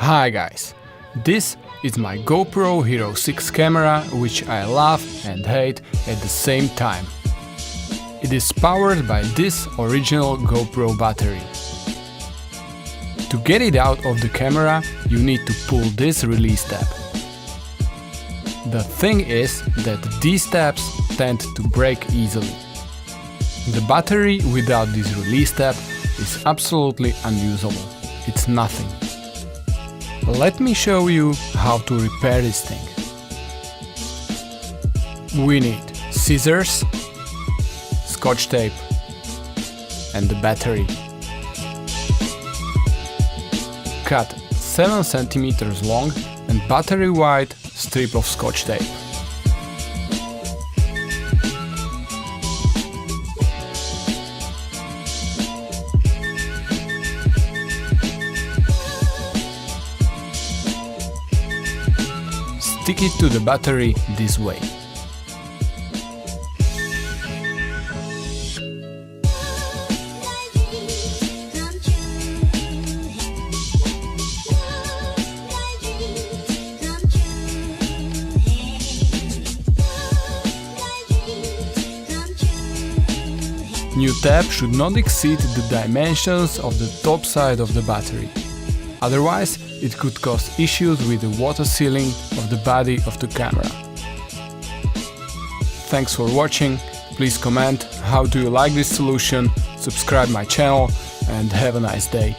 Hi guys, this is my GoPro HERO 6 camera, which I love and hate at the same time. It is powered by this original GoPro battery. To get it out of the camera, you need to pull this release tab. The thing is that these tabs tend to break easily. The battery without this release tab is absolutely unusable. It's nothing. Let me show you how to repair this thing. We need scissors, scotch tape and the battery. Cut 7 cm long and battery wide strip of scotch tape. Stick it to the battery this way. New tab should not exceed the dimensions of the top side of the battery. Otherwise, it could cause issues with the water sealing of the body of the camera. Thanks for watching, please comment how do you like this solution, subscribe my channel and have a nice day.